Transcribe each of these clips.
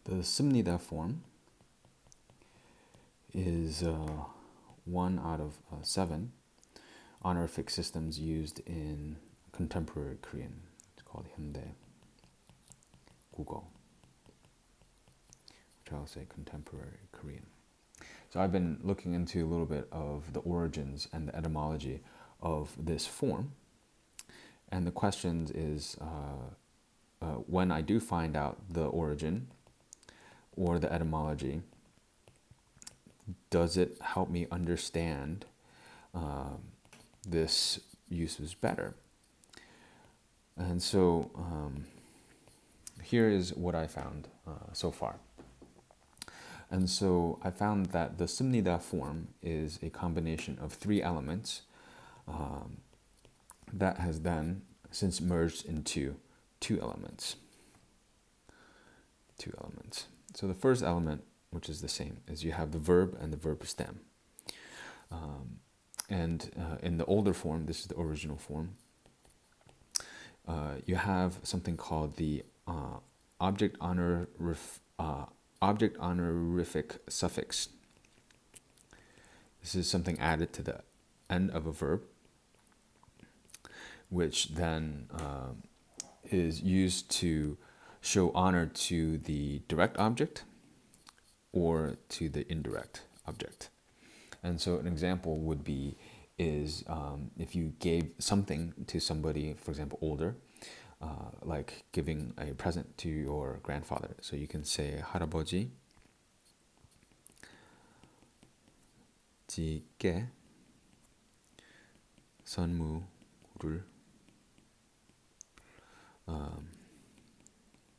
The 씁니다 form is one out of 7 honorific systems used in contemporary Korean. It's called 현대 국어, which I'll say contemporary Korean. So I've been looking into a little bit of the origins and the etymology of this form. And the question is, when I do find out the origin or the etymology, does it help me understand this usage better? And so here is what I found so far. And so I found that the 씁니다 form is a combination of 3 elements that has then since merged into 2 elements. So the first element, which is the same, is you have the verb and the verb stem. And in the older form, this is the original form, you have something called the object honorific suffix. This is something added to the end of a verb, which then is used to show honor to the direct object or to the indirect object. And so an example would be if you gave something to somebody, for example, older, like giving a present to your grandfather. So you can say 할아버지께 선물을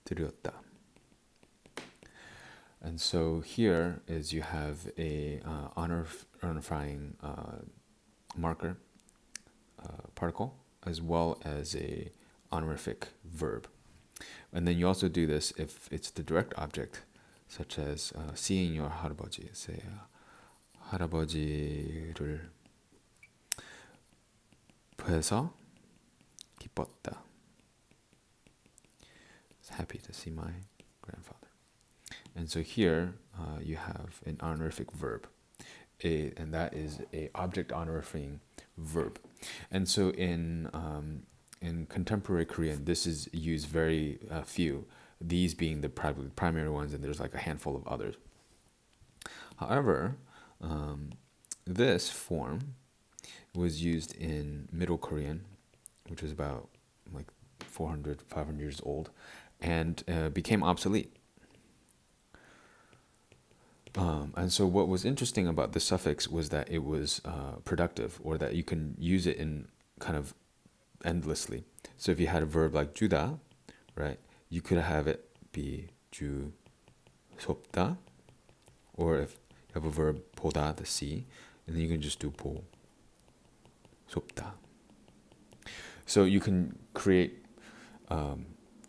드렸다. And so here is you have a honorifying marker particle as well as a honorific verb. And then you also do this if it's the direct object, such as seeing your 할아버지. Say 할아버지를 뵈서 기뻤다. Happy to see my grandfather. And so here you have an honorific verb, and that is a object honorifying verb. And so in contemporary Korean, this is used very few, these being the primary ones, and there's like a handful of others. However, this form was used in Middle Korean, which is about like 400, 500 years old, and became obsolete. And so what was interesting about the suffix was that it was productive, or that you can use it in kind of endlessly. So if you had a verb like 주다, right, you could have it be 주섭다, or if you have a verb 보다, the see, and then you can just do 보섭다. So you can create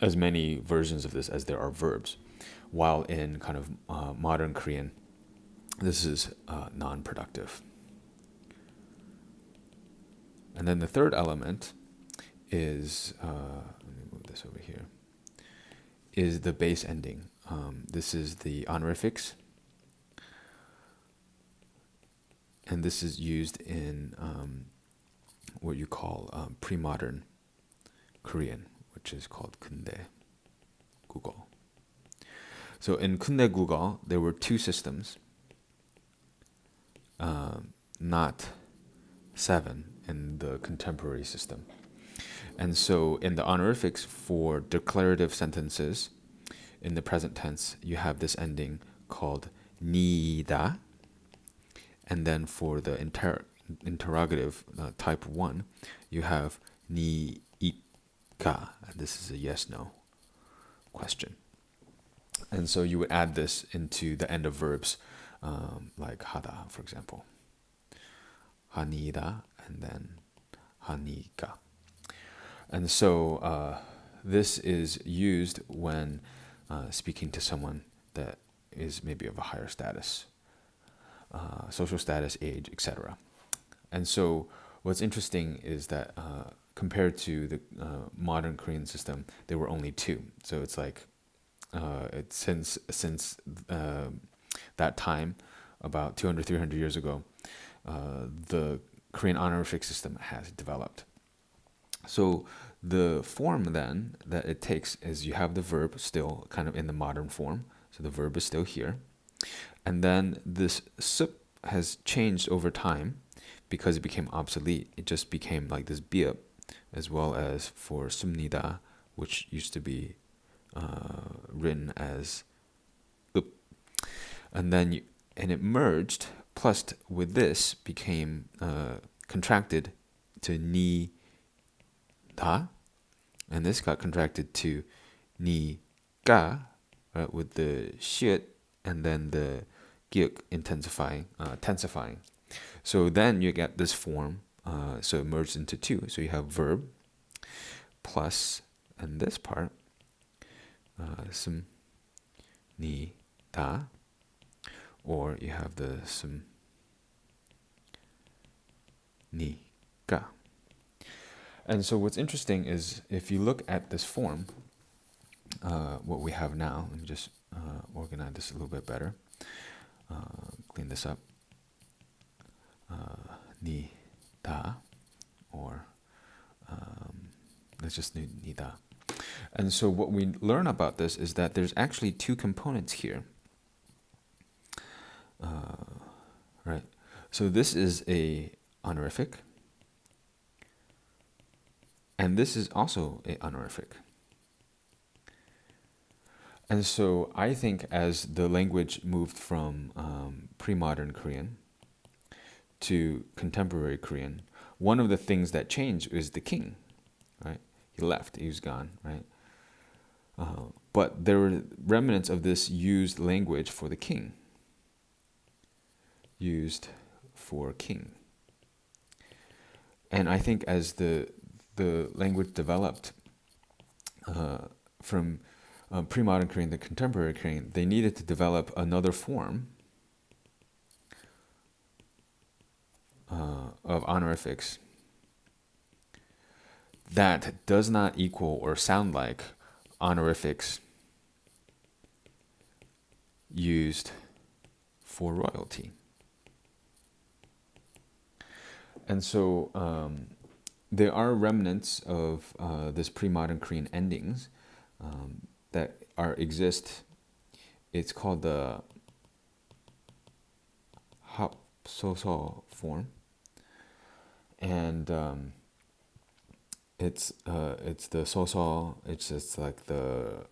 as many versions of this as there are verbs, while in kind of modern Korean, this is non-productive. And then the third element is, let me move this over here, is the base ending. This is the honorifics, and this is used in what you call pre-modern Korean, which is called 근대 국어. So in 근대 국어, there were 2 systems, not 7 in the contemporary system. And so in the honorifics for declarative sentences, in the present tense, you have this ending called 니다. And then for the interrogative type 1, you have 니이까. And this is a yes-no question. And so you would add this into the end of verbs, like 하다, for example. 하니다, and then 하니까. And so this is used when speaking to someone that is maybe of a higher status, social status, age, etc. And so what's interesting is that compared to the modern Korean system, there were only 2. So it's like since that time, about 200, 300 years ago, the Korean honorific system has developed. So the form then that it takes is you have the verb still kind of in the modern form. So the verb is still here. And then this sup has changed over time because it became obsolete. It just became like this biap, as well as for sumnida, which used to be written as up. And then and it merged, plus with this became contracted to ni da, and this got contracted to ni ga, right, with the shit and then the gyuk intensifying, tensifying. So then you get this form. So it merged into two. So you have verb plus, and this part, sum ni da, or you have the sum ni ga. And so what's interesting is if you look at this form, what we have now, let me just organize this a little bit better, clean this up, ni da, or let's just do ni da. And so what we learn about this is that there's actually two components here. Right. So this is a honorific, and this is also a honorific. And so I think as the language moved from pre-modern Korean to contemporary Korean, one of the things that changed is the king, right? He left, he was gone, right? But there were remnants of this used language for the king. Used for king. And I think as the language developed from pre-modern Korean to contemporary Korean, they needed to develop another form of honorifics that does not equal or sound like honorifics used for royalty. And so there are remnants of this pre-modern Korean endings that exist. It's called the 하소서 form, and it's the soso. It's like the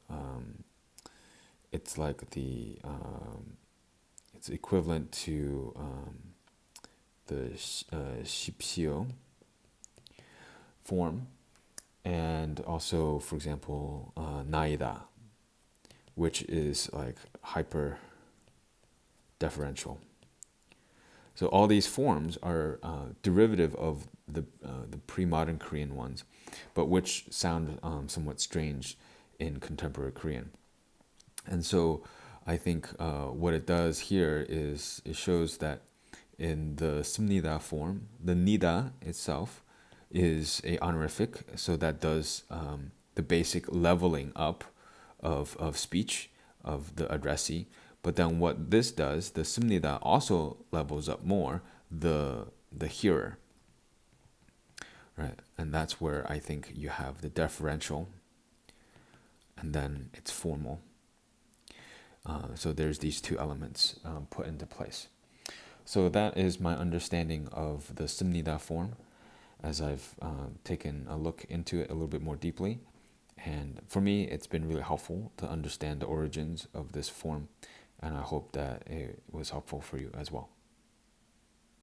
it's equivalent to the shipsio form, and also, for example, naida, which is like hyper deferential. So all these forms are derivative of the pre-modern Korean ones, but which sound somewhat strange in contemporary Korean. And so I think what it does here is it shows that in the sumnida form, the nida itself is a honorific, so that does the basic leveling up of speech of the addressee. But then what this does, the sumnida also levels up more the hearer, right? And that's where I think you have the deferential, and then it's formal. So there's these two elements put into place. So that is my understanding of the sumnida form, as I've taken a look into it a little bit more deeply. And for me, it's been really helpful to understand the origins of this form, and I hope that it was helpful for you as well.